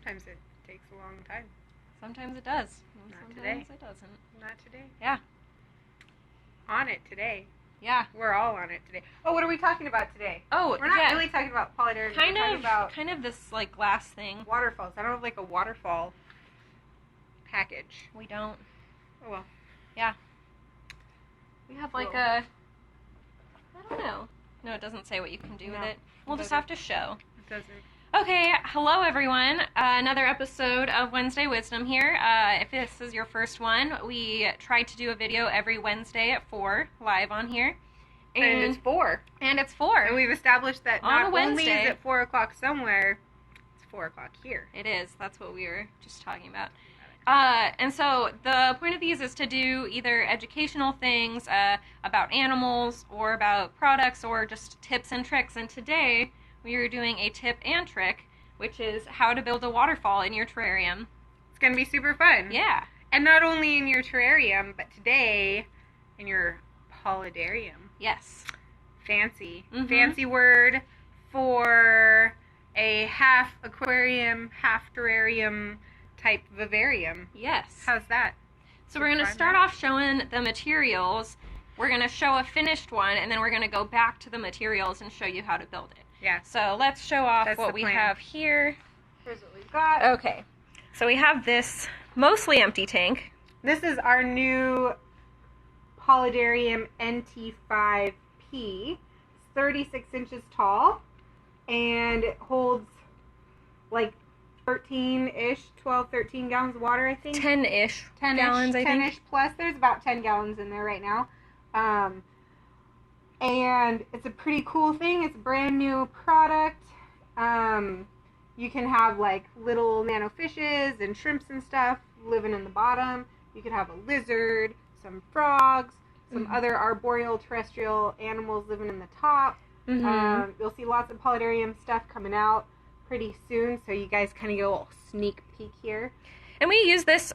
sometimes it takes a long time. Sometimes it does. Not Sometimes today. it doesn't. Not today. Yeah. On it today. Yeah. We're all on it today. Oh, what are we talking about today? Oh, We're not really talking about Paludarium. Kind We're talking about kind of this like glass thing. waterfalls. I don't have like a waterfall package. We don't. Oh well. Yeah. We have like I don't know. No, it doesn't say what you can do with it. We'll just have to show. It doesn't. Okay, hello everyone. Another episode of Wednesday Wisdom here. If this is your first one, we try to do a video every Wednesday at 4, live on here. And it's 4. And it's 4. And we've established that On not a only Wednesday. is it 4 o'clock somewhere, it's 4 o'clock here. It is. That's what we were just talking about. And so the point of these is to do either educational things about animals or about products or just tips and tricks. And today we are doing a tip and trick, which is how to build a waterfall in your terrarium. It's going to be super fun. Yeah. And not only in your terrarium, but today in your Paludarium. Yes. Fancy. Mm-hmm. Fancy word for a half aquarium, half terrarium type vivarium. Yes. How's that? So we're going to start off showing the materials. We're going to show a finished one, and then we're going to go back to the materials and show you how to build it. Yeah. So let's show off what we have here. Here's what we've got. Okay. So we have this mostly empty tank. This is our new Paludarium NT5P. It's 36 inches tall, and it holds like 13-ish, 12, 13 gallons of water, I think. 10-ish gallons, I think. 10-ish plus. There's about 10 gallons in there right now. And it's a pretty cool thing. It's a brand new product. You can have like little nano fishes and shrimps and stuff living in the bottom. You could have a lizard, some frogs, some other arboreal terrestrial animals living in the top. You'll see lots of Paludarium stuff coming out pretty soon, so you guys kind of get a little sneak peek here. And we use this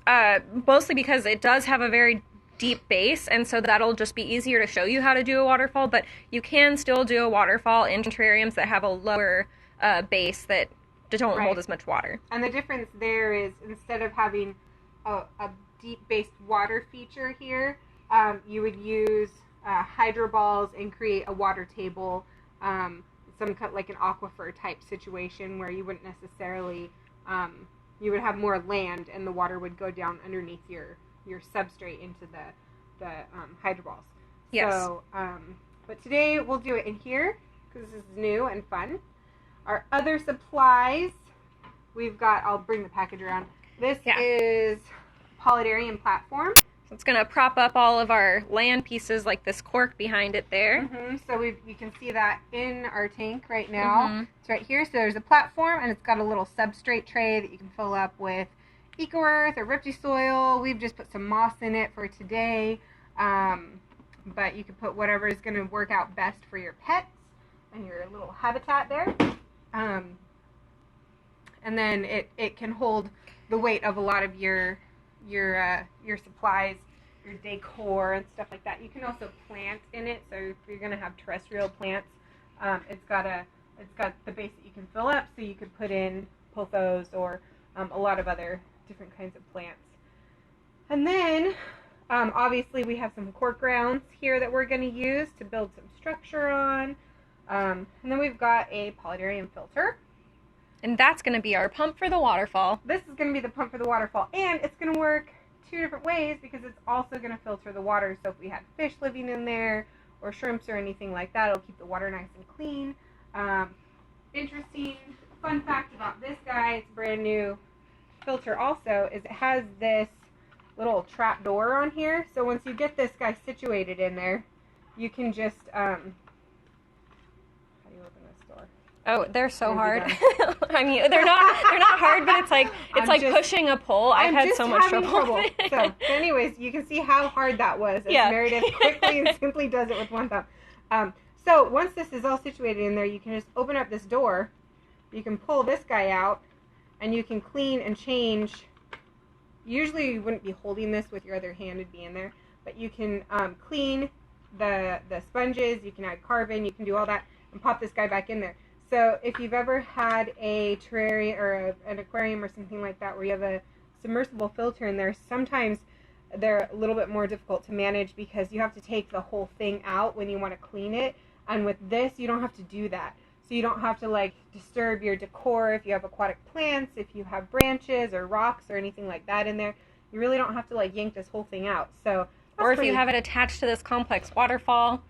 mostly because it does have a very deep base, and so that'll just be easier to show you how to do a waterfall, but you can still do a waterfall in terrariums that have a lower base that don't hold as much water. And the difference there is instead of having a deep-based water feature here, you would use hydro balls and create a water table, some kind like an aquifer type situation where you wouldn't necessarily, you would have more land and the water would go down underneath your substrate into the hydro balls. Yes. So, but today we'll do it in here because this is new and fun. Our other supplies, we've got, I'll bring the package around. This is Paludarium platform. So it's going to prop up all of our land pieces like this cork behind it there. So you can see that in our tank right now. It's right here. So there's a platform and it's got a little substrate tray that you can fill up with eco-earth or ripty soil. We've just put some moss in it for today. But you can put whatever is going to work out best for your pets and your little habitat there. And then it can hold the weight of a lot of your supplies, your decor and stuff like that. You can also plant in it. So if you're going to have terrestrial plants, it's got the base that you can fill up, so you could put in pothos or a lot of other different kinds of plants. And then obviously we have some cork grounds here that we're going to use to build some structure on. And then we've got a Paludarium filter. And that's going to be our pump for the waterfall. This is going to be the pump for the waterfall. And it's going to work 2 different ways because it's also going to filter the water. So if we had fish living in there or shrimps or anything like that, it'll keep the water nice and clean. Interesting fun fact about this guy, it's a brand new filter also, is it has this little trap door on here. So once you get this guy situated in there, you can just... how do you open this door? Oh, they're so hard. I mean, they're not hard, but it's like pushing a pole. I've had so much trouble. So, anyways, you can see how hard that was. As Meredith quickly and simply does it with one thumb. So once this is all situated in there, you can just open up this door. You can pull this guy out, and you can clean and change. Usually, you wouldn't be holding this with your other hand; it'd be in there. But you can clean the sponges. You can add carbon. You can do all that and pop this guy back in there. So if you've ever had a terrarium or an aquarium or something like that where you have a submersible filter in there, sometimes they're a little bit more difficult to manage because you have to take the whole thing out when you want to clean it. And with this, you don't have to do that. So you don't have to like disturb your decor if you have aquatic plants, if you have branches or rocks or anything like that in there. You really don't have to like yank this whole thing out. So or if you have it attached to this complex waterfall,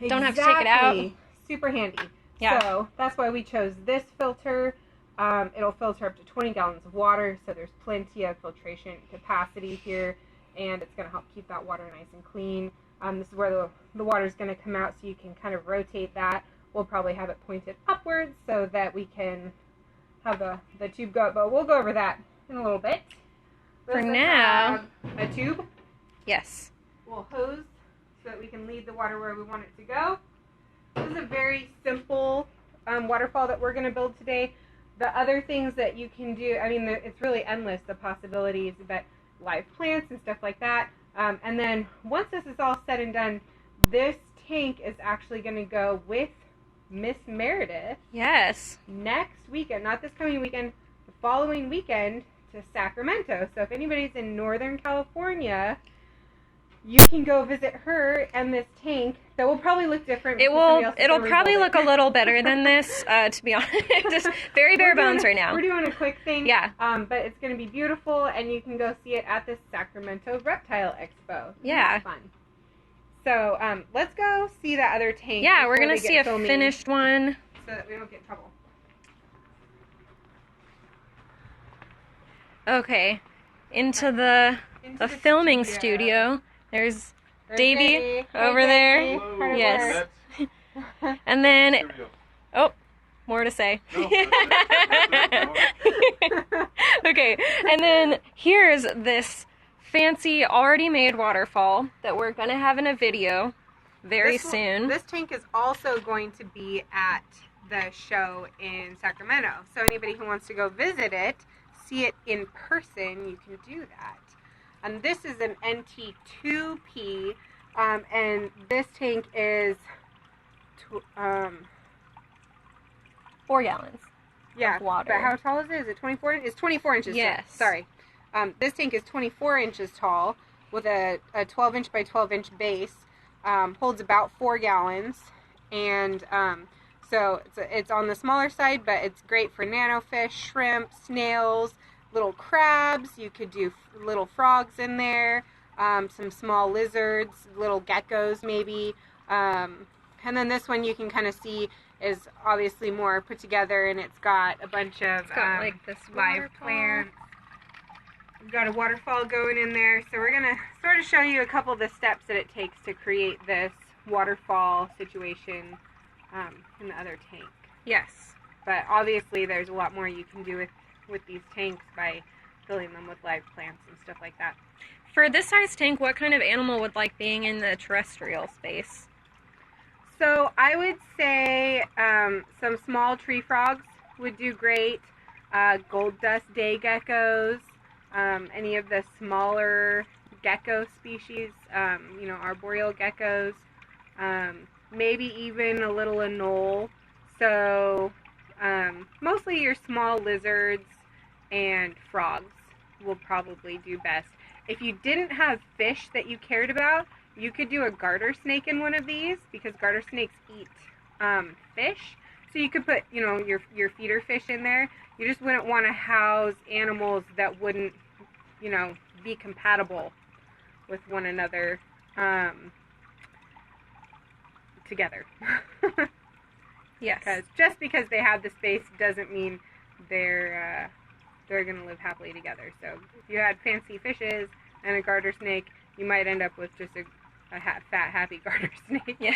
don't have to take it out. Super handy. Yeah. So that's why we chose this filter. It'll filter up to 20 gallons of water, so there's plenty of filtration capacity here, and it's going to help keep that water nice and clean. This is where the water is going to come out, so you can kind of rotate that. We'll probably have it pointed upwards so that we can have the tube go up, but we'll go over that in a little bit. For now, a tube. Yes. We'll hose so that we can lead the water where we want it to go. This is a very simple waterfall that we're going to build today. The other things that you can do, I mean, it's really endless, the possibilities, but live plants and stuff like that. And then once this is all said and done, this tank is actually going to go with Miss Meredith. Yes. Next weekend, not this coming weekend, the following weekend to Sacramento. So if anybody's in Northern California, you can go visit her and this tank that will probably look different. It'll probably look a little better than this, to be honest. Just very bare bones right now. We're doing a quick thing. Yeah. But it's going to be beautiful, and you can go see it at the Sacramento Reptile Expo. Yeah. It's fun. So let's go see that other tank. Yeah, we're going to see a finished one. So that we don't get in trouble. Okay. Into the filming studio. There's Davey over there. Hello. Yes. And then, oh, more to say. Okay, and then here's this fancy already made waterfall that we're going to have in a video very soon. This tank is also going to be at the show in Sacramento. So anybody who wants to go visit it, see it in person, you can do that. And this is an NT2P, and this tank is 4 gallons. of water. But how tall is it? Is it 24? It's 24 inches. Yes. Sorry. This tank is 24 inches tall with a 12 inch by 12 inch base. Holds about 4 gallons, and so it's on the smaller side, but it's great for nanofish, shrimp, snails, little crabs. You could do little frogs in there, some small lizards, little geckos maybe. And then this one you can kind of see is obviously more put together, and it's got a bunch of like this live plants. We've got a waterfall going in there, so we're going to sort of show you a couple of the steps that it takes to create this waterfall situation in the other tank. Yes. But obviously there's a lot more you can do with these tanks by filling them with live plants and stuff like that. For this size tank, what kind of animal would like being in the terrestrial space? So I would say some small tree frogs would do great. Gold dust day geckos, any of the smaller gecko species, arboreal geckos, maybe even a little anole. So mostly your small lizards and frogs will probably do best. If you didn't have fish that you cared about, you could do a garter snake in one of these, because garter snakes eat fish. So you could put, your feeder fish in there. You just wouldn't want to house animals that wouldn't, be compatible with one another together. Yes. Just because they have the space doesn't mean they're going to live happily together. So if you had fancy fishes and a garter snake, you might end up with just a fat, happy garter snake. Yeah.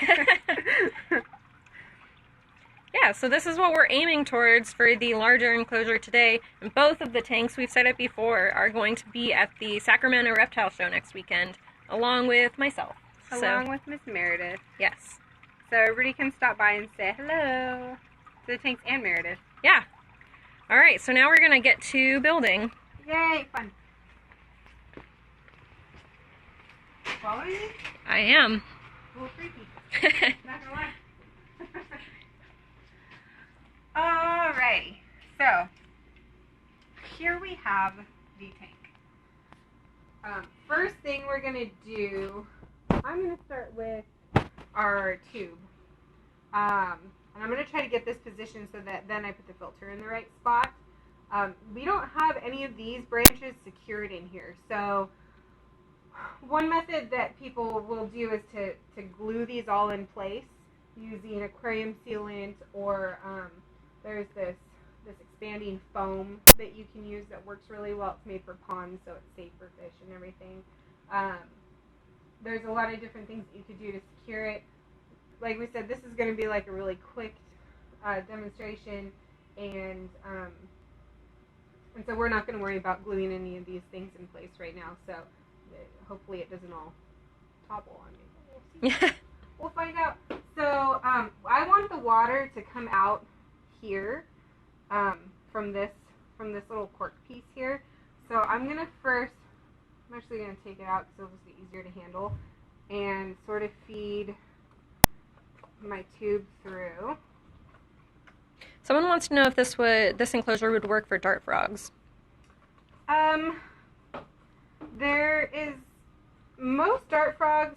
Yeah, so this is what we're aiming towards for the larger enclosure today. And both of the tanks, we've said it before, are going to be at the Sacramento Reptile Show next weekend, along with myself. Along with Miss Meredith. Yes. So everybody can stop by and say hello to the tanks and Meredith. Yeah. All right, so now we're going to get to building. Yay, fun. Following me? I am. A little freaky. Not gonna lie. Alrighty, so here we have the tank. First thing we're going to do, I'm going to start with our tube. And I'm going to try to get this positioned so that then I put the filter in the right spot. We don't have any of these branches secured in here. So one method that people will do is to glue these all in place using aquarium sealant, or there's this expanding foam that you can use that works really well. It's made for ponds, so it's safe for fish and everything. There's a lot of different things that you could do to secure it. Like we said, this is going to be like a really quick demonstration, and so we're not going to worry about gluing any of these things in place right now. So hopefully it doesn't all topple on me. We'll see. We'll find out. So I want the water to come out here from this little cork piece here. So I'm actually going to take it out because it'll just be easier to handle, and sort of feed my tube through. Someone wants to know if this enclosure would work for dart frogs. Most dart frogs,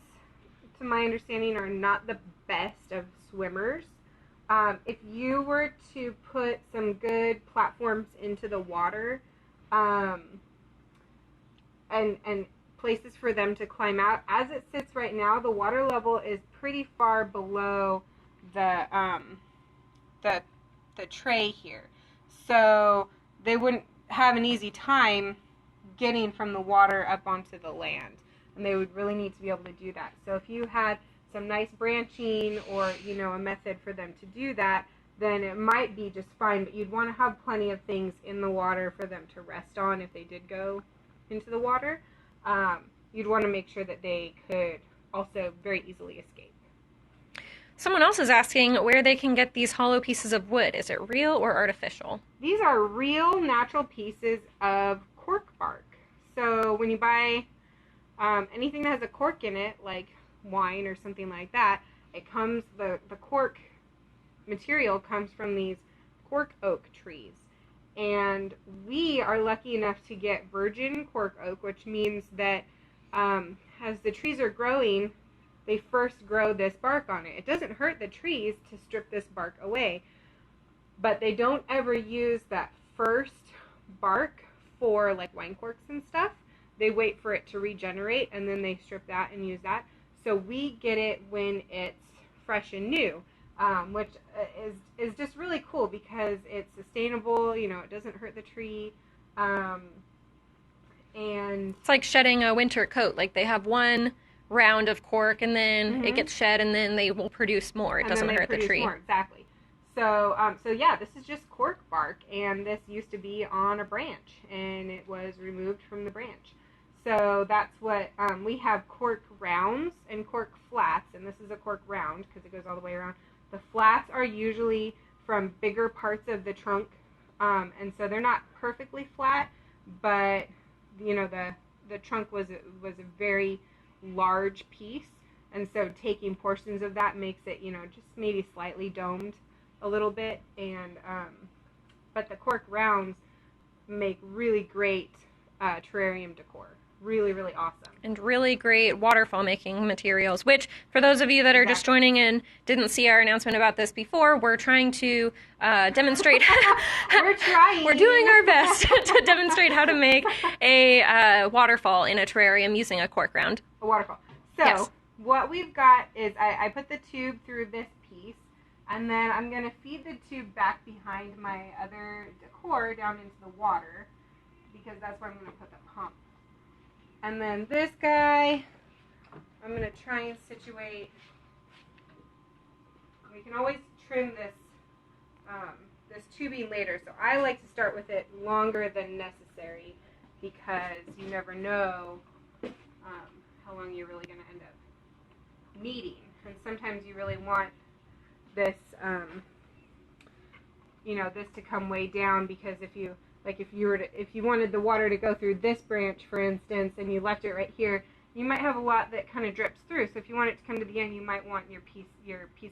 to my understanding, are not the best of swimmers. If you were to put some good platforms into the water, and places for them to climb out, as it sits right now, the water level is pretty far below the tray here, so they wouldn't have an easy time getting from the water up onto the land, and they would really need to be able to do that. So if you had some nice branching, or a method for them to do that, then it might be just fine, but you'd want to have plenty of things in the water for them to rest on if they did go into the water. You'd want to make sure that they could also very easily escape. Someone else is asking where they can get these hollow pieces of wood. Is it real or artificial? These are real, natural pieces of cork bark. So when you buy anything that has a cork in it, like wine or something like that, the cork material comes from these cork oak trees. And we are lucky enough to get virgin cork oak, which means that as the trees are growing, they first grow this bark on it. It doesn't hurt the trees to strip this bark away, but they don't ever use that first bark for like wine corks and stuff. They wait for it to regenerate, and then they strip that and use that. So we get it when it's fresh and new, which is just really cool because it's sustainable. It doesn't hurt the tree, and it's like shedding a winter coat. Like they have one round of cork, and then it gets shed, and then they will produce more. It doesn't hurt the tree. More, exactly. So yeah, this is just cork bark, and this used to be on a branch, and it was removed from the branch. So that's what we have: cork rounds and cork flats, and this is a cork round because it goes all the way around. The flats are usually from bigger parts of the trunk, and so they're not perfectly flat, but the trunk was a very large piece, and so taking portions of that makes it just maybe slightly domed a little bit, and but the cork rounds make really great terrarium decor. Really, really awesome. And really great waterfall making materials, which for those of you that are just joining in, didn't see our announcement about this before, we're trying to demonstrate. We're doing our best to demonstrate how to make a waterfall in a terrarium using a cork round. A waterfall. So what we've got is I put the tube through this piece, and then I'm going to feed the tube back behind my other decor down into the water, because that's where I'm going to put the pump. And then this guy, I'm going to try and situate. We can always trim this this tubing later, so I like to start with it longer than necessary, because you never know how long you're really going to end up needing. And sometimes you really want this, this to come way down, because if you wanted the water to go through this branch, for instance, and you left it right here, you might have a lot that kind of drips through. So if you want it to come to the end, you might want your piece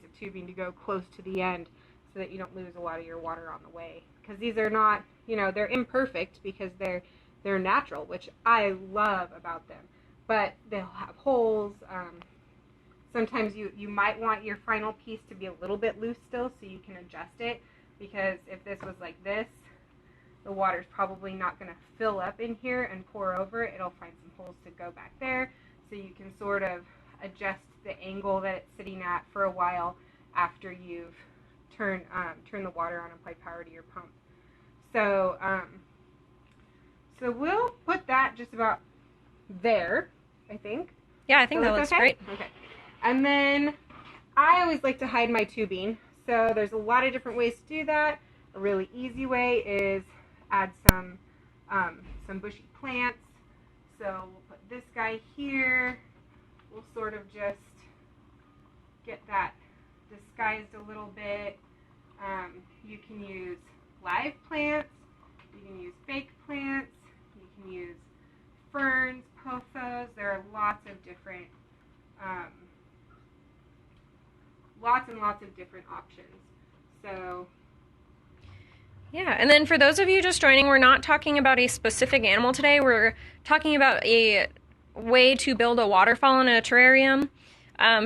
of tubing to go close to the end, so that you don't lose a lot of your water on the way. Because these are not, you know, they're imperfect because they're natural, which I love about them. But they'll have holes. Sometimes you might want your final piece to be a little bit loose still so you can adjust it, because if this was like this, the water's probably not going to fill up in here and pour over. It'll find some holes to go back there, so you can sort of adjust the angle that it's sitting at for a while after you've turned the water on and applied power to your pump. So so we'll put that just about there, I think. Yeah, I think So that looks okay? great. Okay. And then I always like to hide my tubing. So there's a lot of different ways to do that. A really easy way is add some bushy plants. So we'll put this guy here. We'll sort of just get that disguised a little bit. You can use live plants. You can use fake plants. You can use ferns, pothos. There are lots and lots of different options. So yeah, and then for those of you just joining, we're not talking about a specific animal today. We're talking about a way to build a waterfall in a terrarium.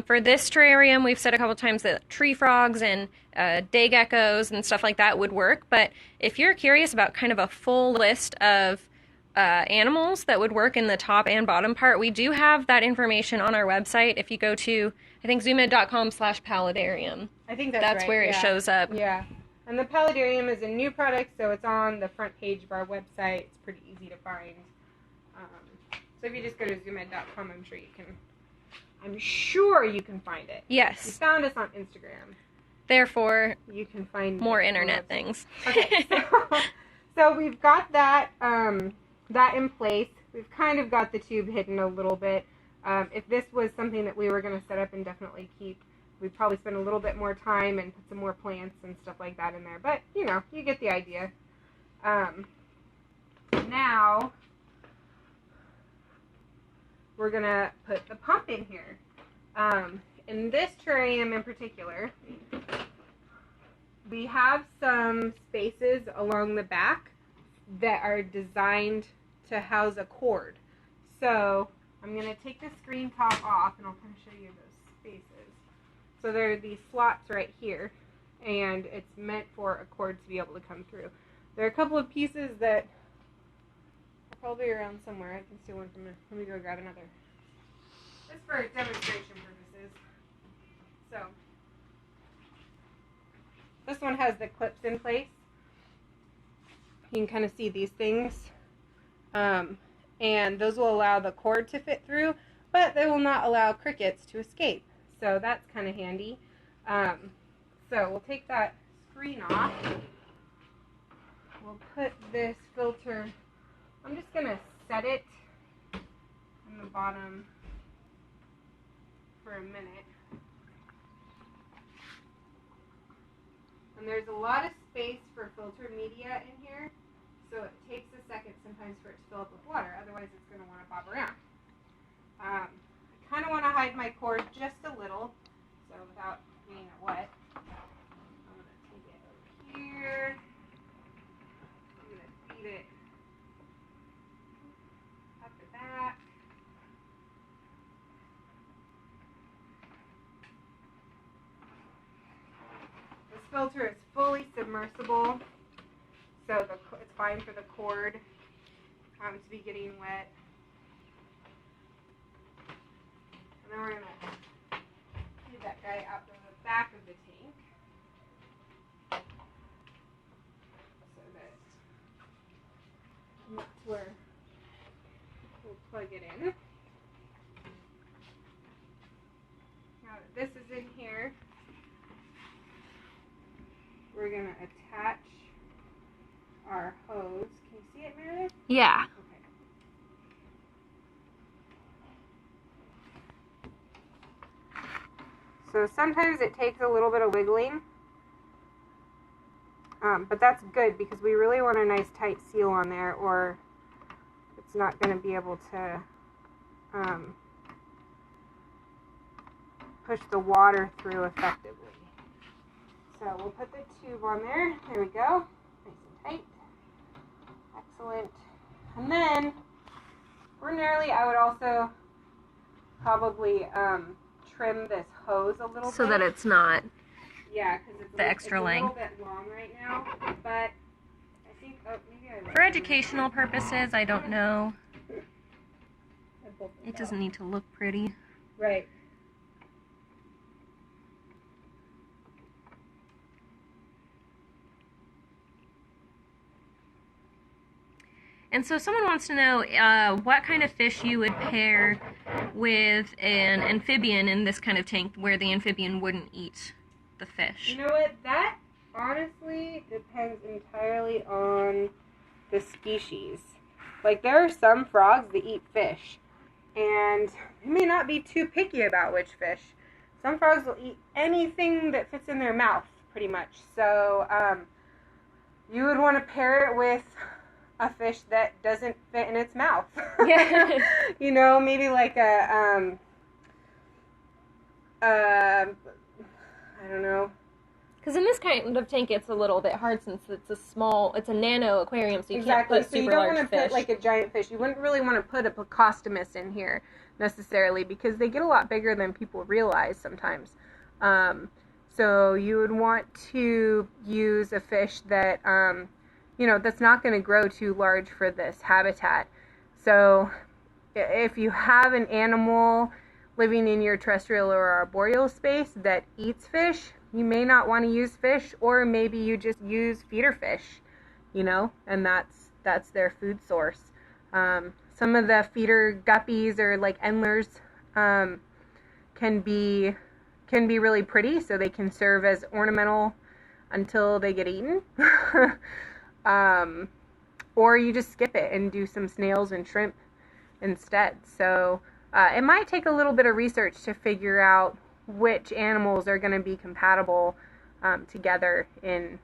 For this terrarium, we've said a couple times that tree frogs and day geckos and stuff like that would work. But if you're curious about kind of a full list of animals that would work in the top and bottom part, we do have that information on our website. If you go to, I think, zoomid.com/paludarium. I think that's right. where it Yeah. shows up. Yeah. And the Paludarium is a new product, so it's on the front page of our website. It's pretty easy to find. So if you just go to zoomid.com, I'm sure you can find it. Yes. You found us on Instagram. Therefore, you can find more internet things. Okay. So we've got that that in place. We've kind of got the tube hidden a little bit. If this was something that we were going to set up and definitely keep, we'd probably spend a little bit more time and put some more plants and stuff like that in there. But, you know, you get the idea. Now, we're going to put the pump in here. In this terrarium in particular, we have some spaces along the back that are designed to house a cord. So I'm going to take the screen top off and I'll kind of show you those spaces. So there are these slots right here, and it's meant for a cord to be able to come through. There are a couple of pieces that are probably around somewhere. I can steal one from there. Let me go grab another. Just for demonstration purposes. So this one has the clips in place. You can kind of see these things. And those will allow the cord to fit through, but they will not allow crickets to escape. So that's kind of handy. So we'll take that screen off. We'll put this filter, I'm just going to set it in the bottom for a minute. And there's a lot of space for filter media in here, so it takes a second sometimes for it to fill up with water, otherwise it's going to want to bob around. I kind of want to hide my cord just a little, so without getting it wet. I'm going to take it over here. I'm going to feed it up the back. This filter is fully submersible, so it's fine for the cord to be getting wet. And then we're going to feed that guy out to the back of the tank so that that's where we'll plug it in. Now that this is in here, we're going to attach our hose. Can you see it, Meredith? Yeah. Okay. So sometimes it takes a little bit of wiggling, but that's good because we really want a nice tight seal on there, or it's not going to be able to push the water through effectively. So we'll put the tube on there. There we go. Nice and tight. Excellent. And then, ordinarily, I would also probably trim this hose a little bit. So that it's not yeah, because it's the extra length. a little bit long right now. But I think, maybe I for educational purposes, I don't know. It doesn't need to look pretty. Right. And so someone wants to know what kind of fish you would pair with an amphibian in this kind of tank where the amphibian wouldn't eat the fish. You know what? That honestly depends entirely on the species. Like, there are some frogs that eat fish, and they may not be too picky about which fish. Some frogs will eat anything that fits in their mouth, pretty much. So, you would want to pair it with a fish that doesn't fit in its mouth. Yeah. You know, maybe like a, I don't know. Because in this kind of tank, it's a little bit hard since it's a nano aquarium, so you can't put super large fish. So you don't want to put like a giant fish. You wouldn't really want to put a Plecostomus in here necessarily because they get a lot bigger than people realize sometimes. So you would want to use a fish that, that's not going to grow too large for this habitat. So if you have an animal living in your terrestrial or arboreal space that eats fish, you may not want to use fish, or maybe you just use feeder fish, and that's their food source. Some of the feeder guppies or like endlers can be really pretty, so they can serve as ornamental until they get eaten. Or you just skip it and do some snails and shrimp instead. So it might take a little bit of research to figure out which animals are going to be compatible together in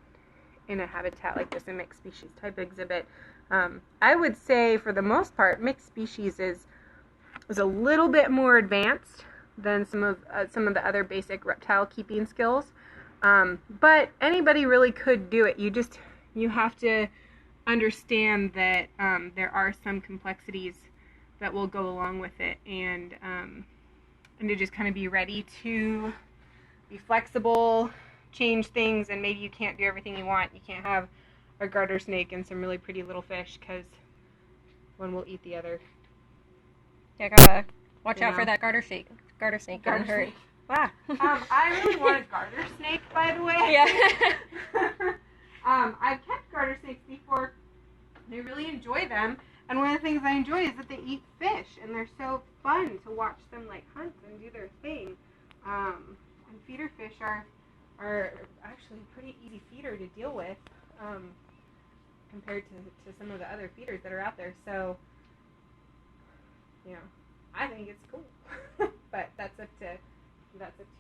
a habitat like this, a mixed species type exhibit. I would say for the most part, mixed species is a little bit more advanced than some of the other basic reptile keeping skills. But anybody really could do it. You have to understand that there are some complexities that will go along with it, and to just kind of be ready to be flexible, change things, and maybe you can't do everything you want. You can't have a garter snake and some really pretty little fish because one will eat the other. Yeah, gotta watch out for that garter snake. Garter snake getting hurt. Wow. I really want a garter snake, by the way. Yeah. I've kept garter snakes before. I really enjoy them. And one of the things I enjoy is that they eat fish, and they're so fun to watch them like hunt and do their thing. And feeder fish are actually a pretty easy feeder to deal with compared to some of the other feeders that are out there. So, I think it's cool. But that's up to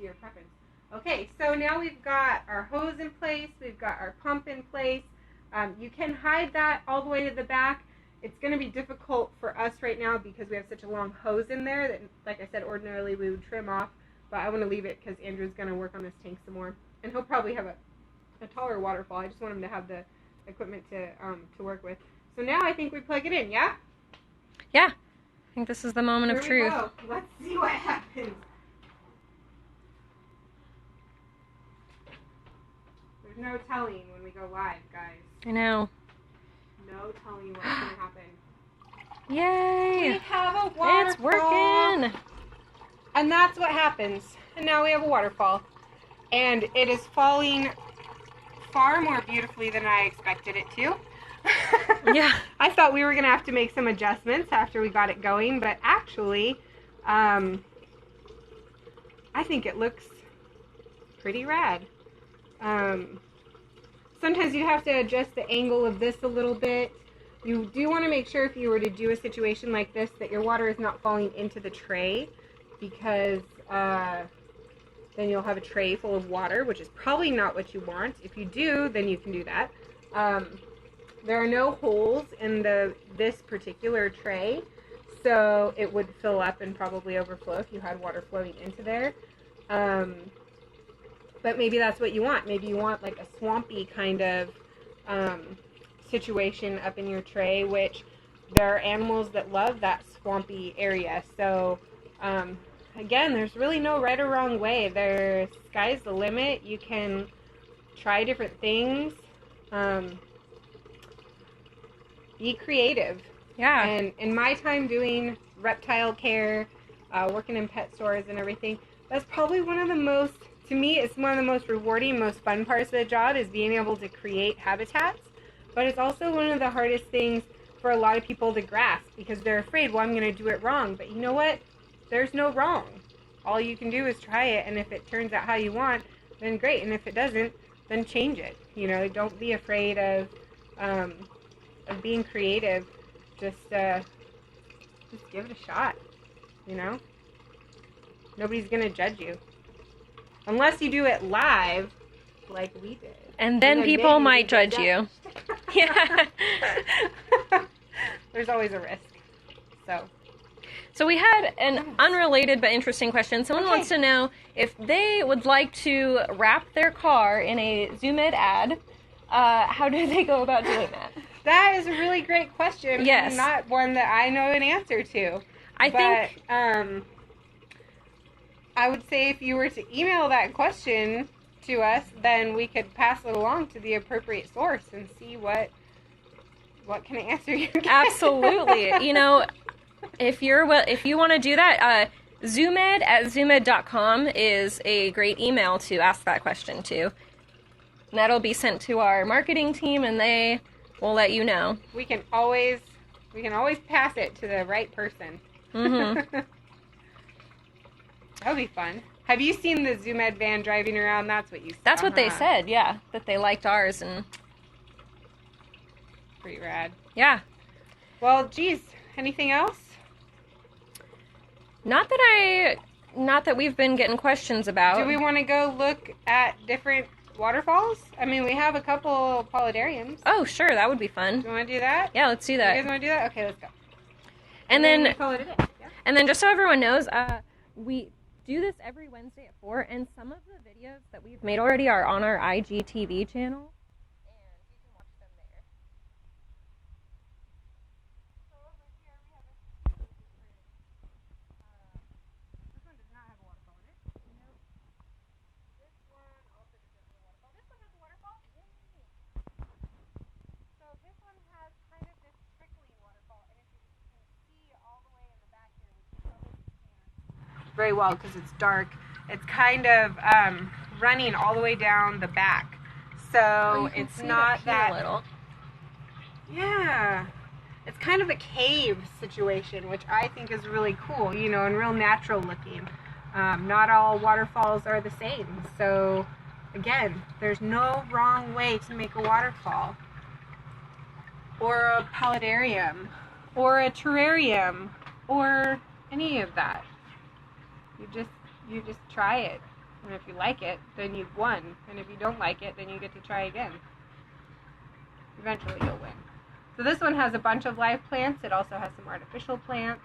your preference. Okay, so now we've got our hose in place. We've got our pump in place. You can hide that all the way to the back. It's going to be difficult for us right now because we have such a long hose in there that, like I said, ordinarily we would trim off. But I want to leave it because Andrew's going to work on this tank some more. And he'll probably have a taller waterfall. I just want him to have the equipment to work with. So now I think we plug it in, yeah? Yeah. I think this is the moment of truth. Go. Let's see what happens. There's no telling when we go live, guys. I know. No telling what's going to happen. Yay! We have a waterfall. It's working! And that's what happens. And now we have a waterfall. And it is falling far more beautifully than I expected it to. Yeah. I thought we were going to have to make some adjustments after we got it going, but actually, I think it looks pretty rad. Sometimes you have to adjust the angle of this a little bit. You do want to make sure if you were to do a situation like this that your water is not falling into the tray, because then you'll have a tray full of water, which is probably not what you want. If you do, then you can do that. There are no holes in this particular tray, so it would fill up and probably overflow if you had water flowing into there. But maybe that's what you want. Maybe you want like a swampy kind of situation up in your tray, which there are animals that love that swampy area. So again, there's really no right or wrong way. Sky's the limit. You can try different things. Be creative. Yeah. And in my time doing reptile care, working in pet stores and everything, that's probably one of the most, to me, it's one of the most rewarding, most fun parts of the job is being able to create habitats. But it's also one of the hardest things for a lot of people to grasp because they're afraid, well, I'm going to do it wrong. But you know what? There's no wrong. All you can do is try it, and if it turns out how you want, then great. And if it doesn't, then change it. You know, don't be afraid of being creative. Just give it a shot. You know, nobody's gonna judge you unless you do it live, like we did. And then people might judge you. Yeah. There's always a risk. So we had an unrelated but interesting question. Someone wants to know if they would like to wrap their car in a ZoomEd ad. How do they go about doing that? That is a really great question. Yes. Not one that I know an answer to. I would say if you were to email that question to us, then we could pass it along to the appropriate source and see what kind of answer you get. Absolutely. You know, if you want to do that, zoomed@zoomed.com is a great email to ask that question to. And that'll be sent to our marketing team, and they will let you know. We can always pass it to the right person. Mm-hmm. That would be fun. Have you seen the ZoomEd van driving around? That's what you said. That's what they said, yeah. That they liked ours, and pretty rad. Yeah. Well, geez, anything else? Not that we've been getting questions about. Do we want to go look at different waterfalls? I mean, we have a couple Paludariums. Oh, sure, that would be fun. Do you want to do that? Yeah, let's do that. You guys want to do that? Okay, let's go. And then we call it a day. Yeah? And then just so everyone knows, we do this every Wednesday at 4, and some of the videos that we've made already are on our IGTV channel. And you can watch them there. So over here we have a few different, this one does not have a waterfall in it. Nope. This one also doesn't have a waterfall. This one has a waterfall. Yay! So this one has kind of this trickling waterfall, and if you can see all the way in the back here, which you probably can't very well because it's dark, it's kind of running all the way down the back. So it's not that. A little. Yeah. It's kind of a cave situation, which I think is really cool, you know, and real natural looking. Not all waterfalls are the same. So, again, there's no wrong way to make a waterfall, or a paludarium, or a terrarium, or any of that. You just try it. And if you like it, then you've won. And if you don't like it, then you get to try again. Eventually you'll win. So this one has a bunch of live plants. It also has some artificial plants.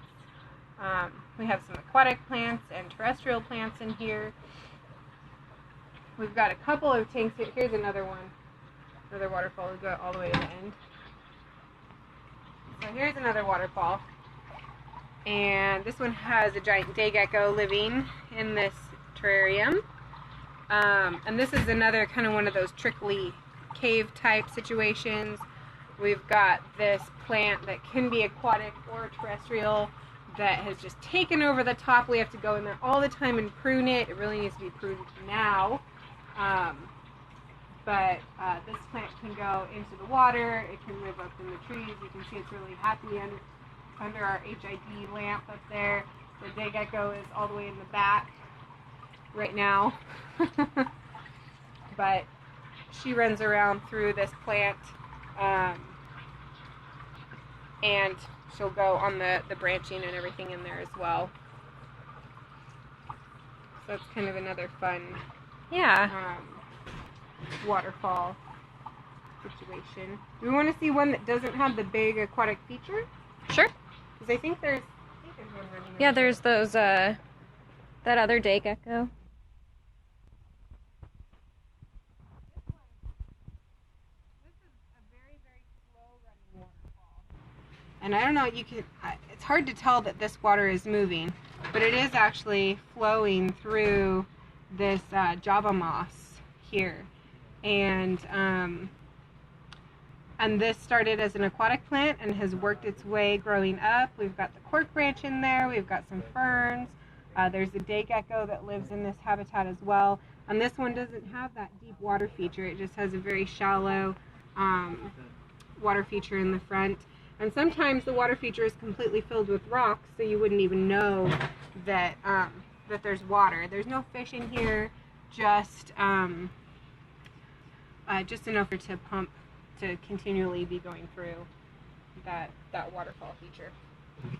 We have some aquatic plants and terrestrial plants in here. We've got a couple of tanks. Here's another one. Another waterfall. We go all the way to the end. So here's another waterfall. And this one has a giant day gecko living in this terrarium. And this is another kind of one of those trickly cave type situations. We've got this plant that can be aquatic or terrestrial that has just taken over the top. We have to go in there all the time and prune it. It really needs to be pruned now. But this plant can go into the water. It can live up in the trees. You can see it's really happy under our HID lamp up there. The day gecko is all the way in the back right now. But she runs around through this plant. And she'll go on the branching and everything in there as well. So it's kind of another fun waterfall situation. Do we want to see one that doesn't have the big aquatic feature? Sure. Because I think there's one running. Yeah, there's those, that other day gecko. And I don't know, it's hard to tell that this water is moving, but it is actually flowing through this Java moss here. And this started as an aquatic plant and has worked its way growing up. We've got the cork branch in there, we've got some ferns, there's a day gecko that lives in this habitat as well. And this one doesn't have that deep water feature, it just has a very shallow water feature in the front. And sometimes the water feature is completely filled with rocks, so you wouldn't even know that that there's water. There's no fish in here, just enough to pump to continually be going through that waterfall feature.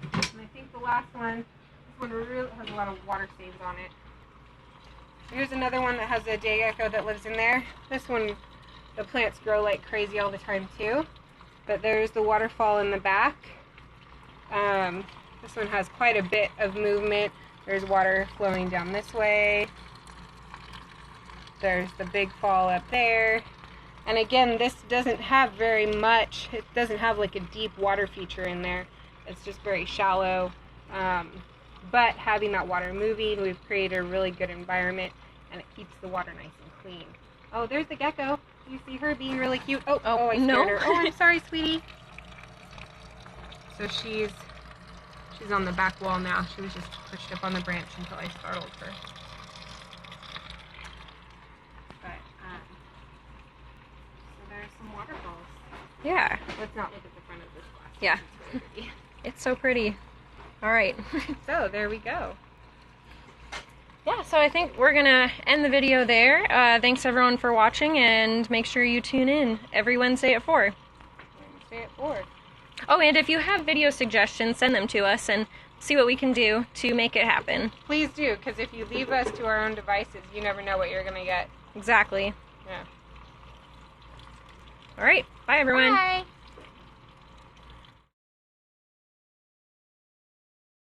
And I think the last one, this one really has a lot of water stains on it. Here's another one that has a day gecko that lives in there. This one, the plants grow like crazy all the time too. But there's the waterfall in the back. This one has quite a bit of movement. There's water flowing down this way. There's the big fall up there. And again, this doesn't have very much. It doesn't have like a deep water feature in there. It's just very shallow. But having that water moving, we've created a really good environment, and it keeps the water nice and clean. Oh, there's the gecko. You see her being really cute. Oh, I scared no. her. Oh, I'm sorry, sweetie. So she's on the back wall now. She was just pushed up on the branch until I startled her. But so there's some waterfalls. Yeah. Let's not look at the front of this glass. Yeah. It's very pretty. It's so pretty. All right. So there we go. Yeah, so I think we're going to end the video there. Thanks everyone for watching, and make sure you tune in every Wednesday at 4. Wednesday at 4. Oh, and if you have video suggestions, send them to us and see what we can do to make it happen. Please do, because if you leave us to our own devices, you never know what you're going to get. Exactly. Yeah. All right. Bye, everyone. Bye.